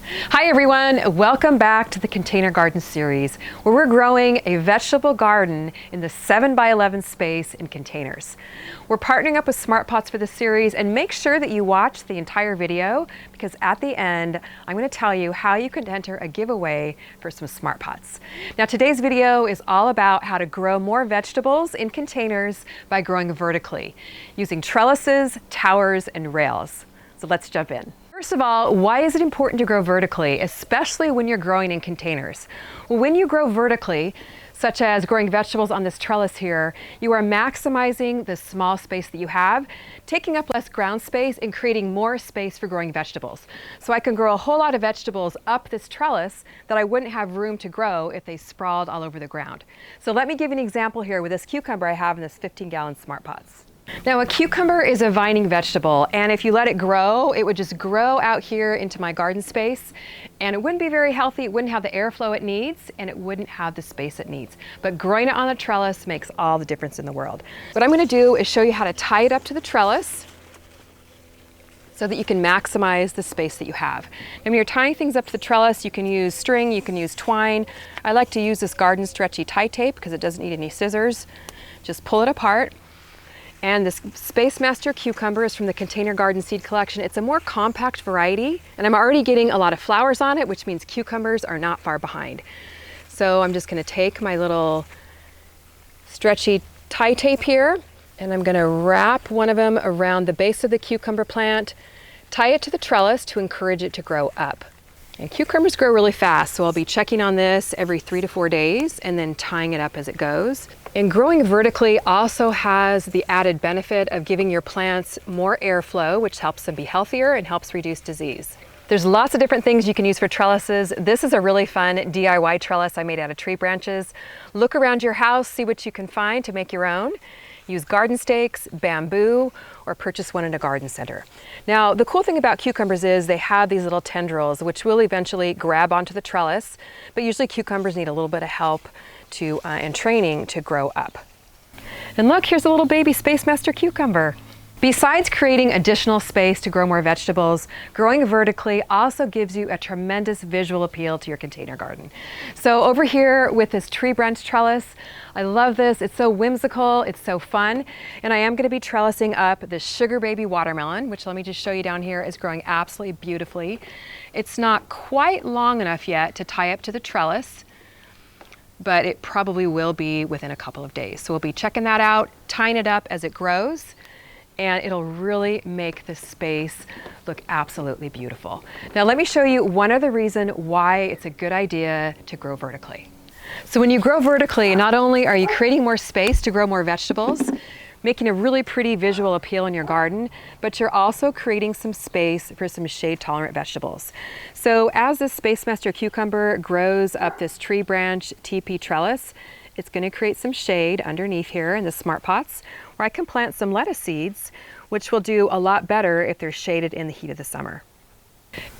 Hi everyone, welcome back to the Container Garden series, where we're growing a vegetable garden in the 7x11 space in containers. We're partnering up with Smart Pots for this series, and make sure that you watch the entire video, because at the end, I'm going to tell you how you can enter a giveaway for some Smart Pots. Now today's video is all about how to grow more vegetables in containers by growing vertically, using trellises, towers, and rails. So let's jump in. First of all, why is it important to grow vertically, especially when you're growing in containers? Well, when you grow vertically, such as growing vegetables on this trellis here, you are maximizing the small space that you have, taking up less ground space and creating more space for growing vegetables. So I can grow a whole lot of vegetables up this trellis that I wouldn't have room to grow if they sprawled all over the ground. So let me give you an example here with this cucumber I have in this 15-gallon Smart Pots. Now a cucumber is a vining vegetable, and if you let it grow, it would just grow out here into my garden space, and it wouldn't be very healthy, it wouldn't have the airflow it needs, and it wouldn't have the space it needs. But growing it on a trellis makes all the difference in the world. What I'm going to do is show you how to tie it up to the trellis so that you can maximize the space that you have. And when you're tying things up to the trellis, you can use string, you can use twine. I like to use this garden stretchy tie tape because it doesn't need any scissors. Just pull it apart. And this Space Master cucumber is from the Container Garden Seed Collection. It's a more compact variety, and I'm already getting a lot of flowers on it, which means cucumbers are not far behind. So I'm just going to take my little stretchy tie tape here, and I'm going to wrap one of them around the base of the cucumber plant, tie it to the trellis to encourage it to grow up. And cucumbers grow really fast, so I'll be checking on this every 3 to 4 days and then tying it up as it goes. And growing vertically also has the added benefit of giving your plants more airflow, which helps them be healthier and helps reduce disease. There's lots of different things you can use for trellises. This is a really fun DIY trellis I made out of tree branches. Look around your house, see what you can find to make your own. Use garden stakes, bamboo, or purchase one in a garden center. Now, the cool thing about cucumbers is they have these little tendrils, which will eventually grab onto the trellis, but usually cucumbers need a little bit of help and training to grow up. And look, here's a little baby Space Master cucumber. Besides creating additional space to grow more vegetables, growing vertically also gives you a tremendous visual appeal to your container garden. So over here with this tree branch trellis, I love this. It's so whimsical, it's so fun. And I am going to be trellising up this sugar baby watermelon, which let me just show you down here is growing absolutely beautifully. It's not quite long enough yet to tie up to the trellis, but it probably will be within a couple of days. So we'll be checking that out, tying it up as it grows, and it'll really make the space look absolutely beautiful. Now let me show you one other reason why it's a good idea to grow vertically. So when you grow vertically, not only are you creating more space to grow more vegetables, making a really pretty visual appeal in your garden, but you're also creating some space for some shade-tolerant vegetables. So as this Space Master cucumber grows up this tree branch TP trellis, it's going to create some shade underneath here in the Smart Pots, where I can plant some lettuce seeds, which will do a lot better if they're shaded in the heat of the summer.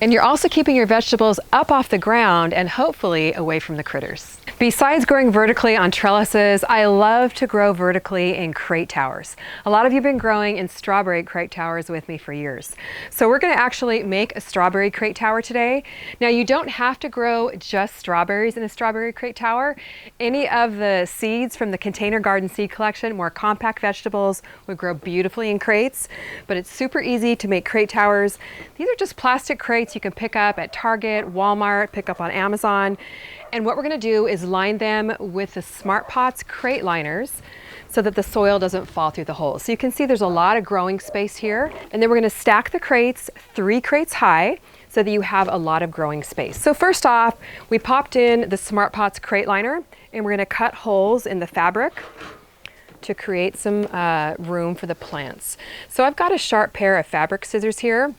And you're also keeping your vegetables up off the ground and hopefully away from the critters. Besides growing vertically on trellises, I love to grow vertically in crate towers. A lot of you have been growing in strawberry crate towers with me for years. So we're going to actually make a strawberry crate tower today. Now you don't have to grow just strawberries in a strawberry crate tower. Any of the seeds from the Container Garden Seed Collection, more compact vegetables, would grow beautifully in crates, but it's super easy to make crate towers. These are just plastic crates you can pick up at Target, Walmart, pick up on Amazon. And what we're going to do is line them with the Smart Pots crate liners so that the soil doesn't fall through the holes. So you can see there's a lot of growing space here. And then we're going to stack the crates 3 crates high so that you have a lot of growing space. So first off, we popped in the Smart Pots crate liner, and we're going to cut holes in the fabric to create some room for the plants. So I've got a sharp pair of fabric scissors here.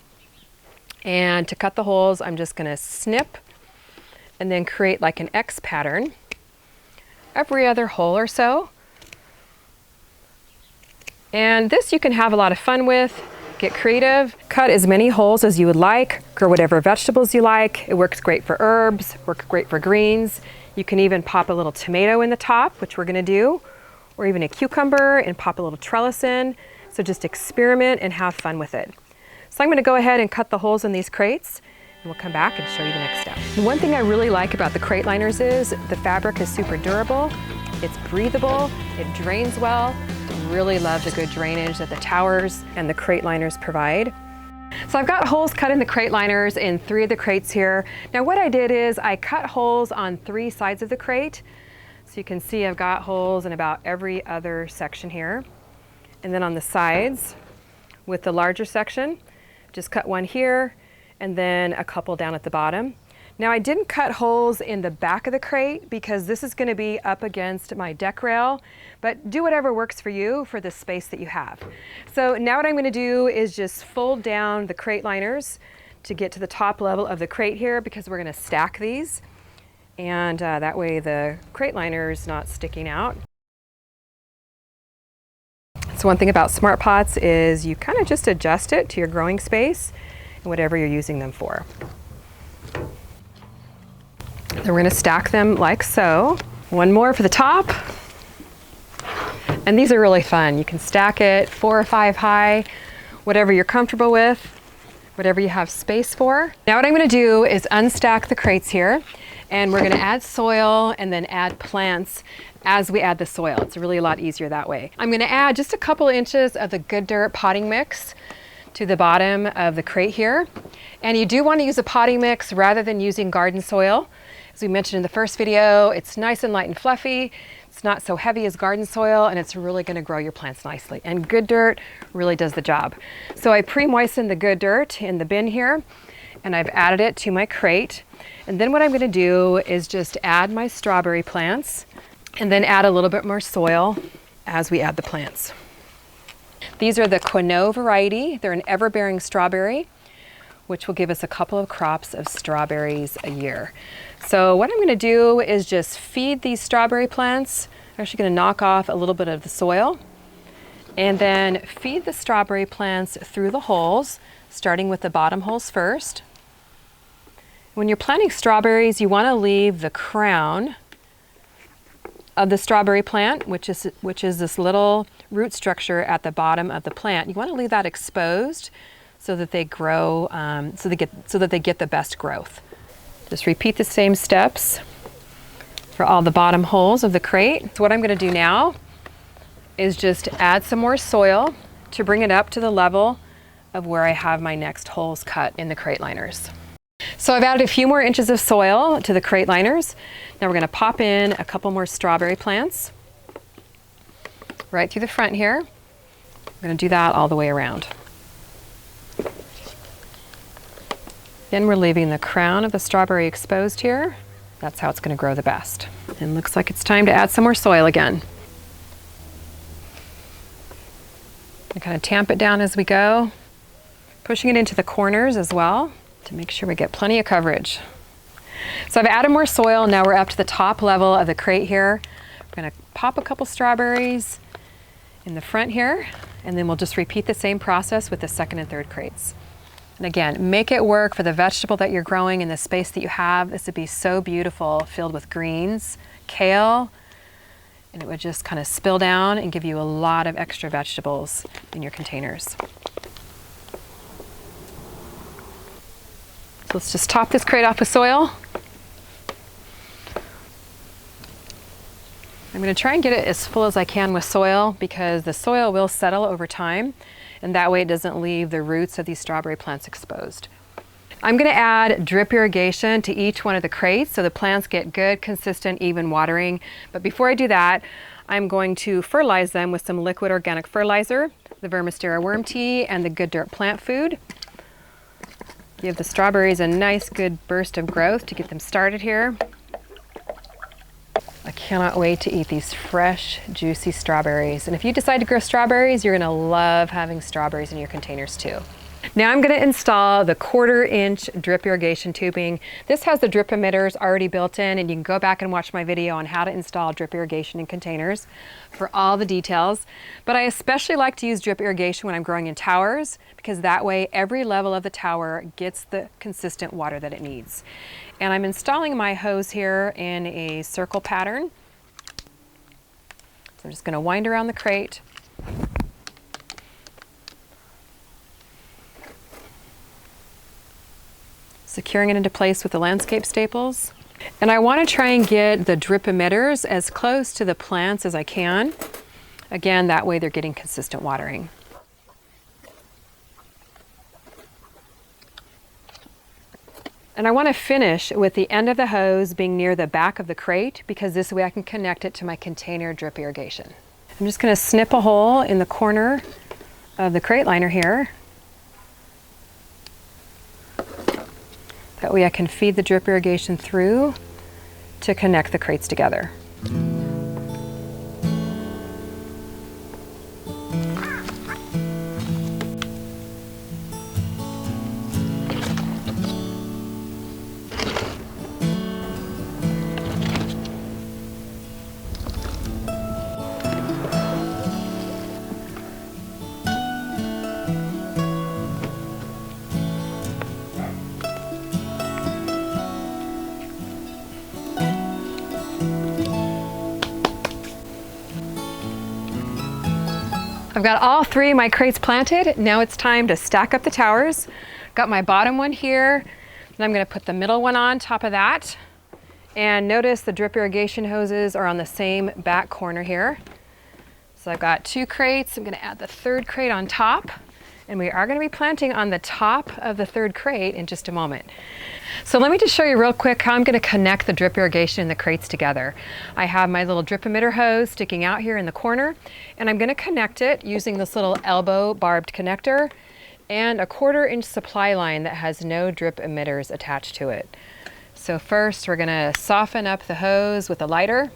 And to cut the holes, I'm just going to snip and then create like an X pattern every other hole or so. And this you can have a lot of fun with, get creative, cut as many holes as you would like, grow whatever vegetables you like. It works great for herbs, works great for greens. You can even pop a little tomato in the top, which we're going to do, or even a cucumber and pop a little trellis in. So just experiment and have fun with it. So I'm going to go ahead and cut the holes in these crates. and we'll come back and show you the next step. One thing I really like about the crate liners is the fabric is super durable, it's breathable, it drains well. I really love the good drainage that the towers and the crate liners provide. So I've got holes cut in the crate liners in 3 of the crates here. Now what I did is I cut holes on 3 sides of the crate. So you can see I've got holes in about every other section here. And then on the sides with the larger section, just cut one here and then a couple down at the bottom. Now I didn't cut holes in the back of the crate because this is going to be up against my deck rail, but do whatever works for you for the space that you have. So now what I'm going to do is just fold down the crate liners to get to the top level of the crate here because we're going to stack these, and that way the crate liner is not sticking out. So one thing about Smart Pots is you kind of just adjust it to your growing space and whatever you're using them for. Then we're going to stack them like so. One more for the top. And these are really fun. You can stack it 4 or 5 high, whatever you're comfortable with, whatever you have space for. Now what I'm going to do is unstack the crates here, and we're going to add soil and then add plants as we add the soil. It's really a lot easier that way. I'm going to add just a couple inches of the Good Dirt potting mix to the bottom of the crate here. And you do want to use a potting mix rather than using garden soil. As we mentioned in the first video, it's nice and light and fluffy. It's not so heavy as garden soil, and it's really going to grow your plants nicely. And Good Dirt really does the job. So I pre-moistened the Good Dirt in the bin here, and I've added it to my crate. And then what I'm going to do is just add my strawberry plants, and then add a little bit more soil as we add the plants. These are the Quinault variety. They're an ever-bearing strawberry, which will give us a couple of crops of strawberries a year. So what I'm going to do is just feed these strawberry plants. I'm actually going to knock off a little bit of the soil and then feed the strawberry plants through the holes, starting with the bottom holes first. When you're planting strawberries, you want to leave the crown of the strawberry plant, which is this little root structure at the bottom of the plant. You want to leave that exposed so that they grow, so that they get the best growth. Just repeat the same steps for all the bottom holes of the crate. So what I'm going to do now is just add some more soil to bring it up to the level of where I have my next holes cut in the crate liners. So I've added a few more inches of soil to the crate liners. Now we're going to pop in a couple more strawberry plants right through the front here. I'm going to do that all the way around. Then we're leaving the crown of the strawberry exposed here. That's how it's going to grow the best. And looks like it's time to add some more soil again. And kind of tamp it down as we go, pushing it into the corners as well to make sure we get plenty of coverage. So I've added more soil. Now we're up to the top level of the crate here. We're going to pop a couple strawberries in the front here, and then we'll just repeat the same process with the second and third crates. And again, make it work for the vegetable that you're growing in the space that you have. This would be so beautiful, filled with greens, kale, and it would just kind of spill down and give you a lot of extra vegetables in your containers. So let's just top this crate off with soil. I'm going to try and get it as full as I can with soil because the soil will settle over time, and that way it doesn't leave the roots of these strawberry plants exposed. I'm going to add drip irrigation to each one of the crates so the plants get good, consistent, even watering. But before I do that, I'm going to fertilize them with some liquid organic fertilizer, the Vermistera worm tea, and the Good Dirt plant food. Give the strawberries a nice good burst of growth to get them started here. I cannot wait to eat these fresh, juicy strawberries. And if you decide to grow strawberries, you're gonna love having strawberries in your containers too. Now I'm going to install the 1/4 inch drip irrigation tubing. This has the drip emitters already built in, and you can go back and watch my video on how to install drip irrigation in containers for all the details. But I especially like to use drip irrigation when I'm growing in towers, because that way every level of the tower gets the consistent water that it needs. And I'm installing my hose here in a circle pattern. So I'm just going to wind around the crate. securing it into place with the landscape staples. And I want to try and get the drip emitters as close to the plants as I can. Again, that way they're getting consistent watering. And I want to finish with the end of the hose being near the back of the crate, because this way I can connect it to my container drip irrigation. I'm just going to snip a hole in the corner of the crate liner here. That way I can feed the drip irrigation through to connect the crates together. I've got all three of my crates planted. Now it's time to stack up the towers. Got my bottom one here, and I'm going to put the middle one on top of that. And notice the drip irrigation hoses are on the same back corner here. So I've got two crates. I'm going to add the third crate on top, and we are going to be planting on the top of the third crate in just a moment. So let me just show you real quick how I'm going to connect the drip irrigation and the crates together. I have my little drip emitter hose sticking out here in the corner, and I'm going to connect it using this little elbow barbed connector and a 1/4 inch supply line that has no drip emitters attached to it. So first we're going to soften up the hose with a lighter.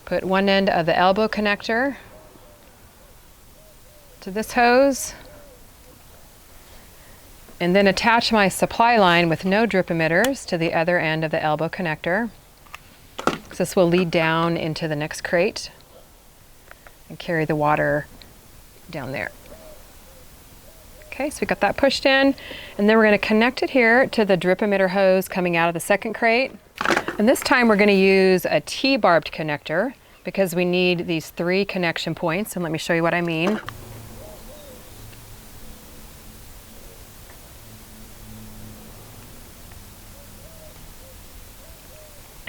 Put one end of the elbow connector to this hose, and then attach my supply line with no drip emitters to the other end of the elbow connector. So this will lead down into the next crate and carry the water down there. Okay, so we got that pushed in, and then we're going to connect it here to the drip emitter hose coming out of the second crate. And this time we're going to use a T-barbed connector because we need these 3 connection points, and let me show you what I mean.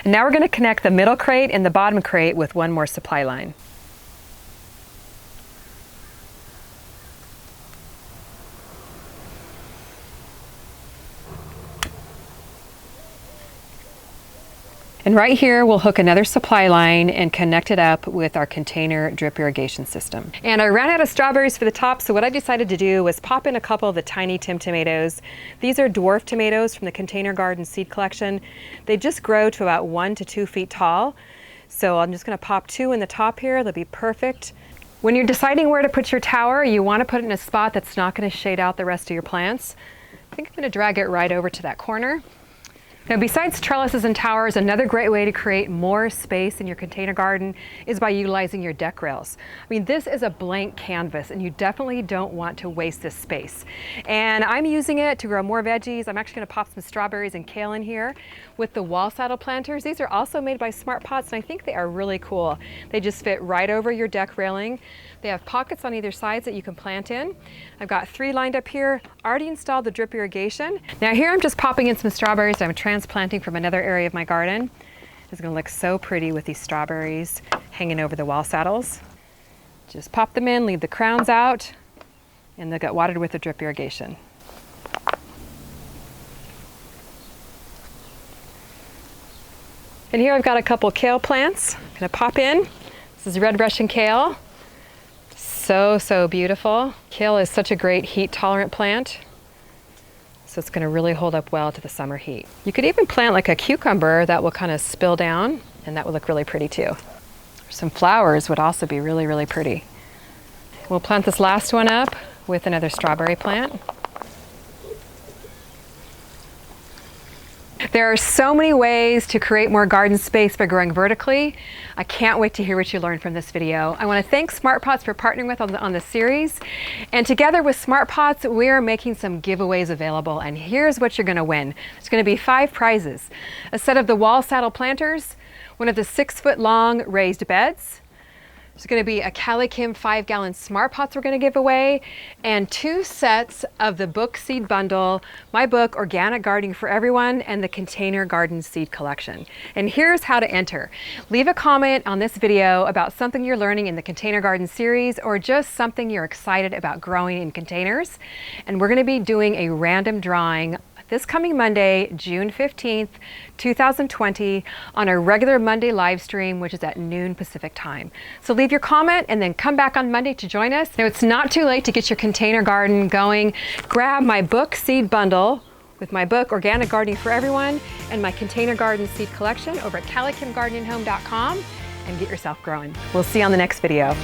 And now we're going to connect the middle crate and the bottom crate with one more supply line. And right here, we'll hook another supply line and connect it up with our container drip irrigation system. And I ran out of strawberries for the top, so what I decided to do was pop in a couple of the tiny Tim tomatoes. These are dwarf tomatoes from the Container Garden seed collection. They just grow to about 1 to 2 feet tall. So I'm just gonna pop 2 in the top here. They'll be perfect. When you're deciding where to put your tower, you wanna put it in a spot that's not gonna shade out the rest of your plants. I think I'm gonna drag it right over to that corner. Now, besides trellises and towers, another great way to create more space in your container garden is by utilizing your deck rails. I mean, this is a blank canvas, and you definitely don't want to waste this space. And I'm using it to grow more veggies. I'm actually going to pop some strawberries and kale in here with the wall saddle planters. These are also made by Smart Pots, and I think they are really cool. They just fit right over your deck railing. They have pockets on either side that you can plant in. I've got 3 lined up here, already installed the drip irrigation. Now here I'm just popping in some strawberries I'm transplanting from another area of my garden. It's gonna look so pretty with these strawberries hanging over the wall saddles. Just pop them in, leave the crowns out, and they'll get watered with the drip irrigation. And here I've got a couple kale plants. I'm gonna pop in. This is red Russian kale. So beautiful. Kale is such a great heat tolerant plant, so it's going to really hold up well to the summer heat. You could even plant like a cucumber that will kind of spill down, and that would look really pretty too. Some flowers would also be really pretty. We'll plant this last one up with another strawberry plant. There are so many ways to create more garden space by growing vertically. I can't wait to hear what you learned from this video. I want to thank Smart Pots for partnering with on the series. And together with Smart Pots, we are making some giveaways available. And here's what you're going to win. There's going to be 5 prizes. A set of the wall saddle planters, one of the 6-foot long raised beds, There's going to be a CaliKim 5-gallon smart pots we're going to give away, and 2 sets of the book seed bundle, my book Organic Gardening for Everyone, and the Container Garden Seed Collection. And here's how to enter. Leave a comment on this video about something you're learning in the Container Garden series, or just something you're excited about growing in containers. And we're going to be doing a random drawing this coming Monday, June 15th, 2020, on our regular Monday live stream, which is at noon Pacific time. So leave your comment and then come back on Monday to join us. Now, it's not too late to get your container garden going. Grab my book seed bundle with my book Organic Gardening for Everyone and my Container Garden Seed Collection over at CaliKimGardeningHome.com and get yourself growing. We'll see you on the next video.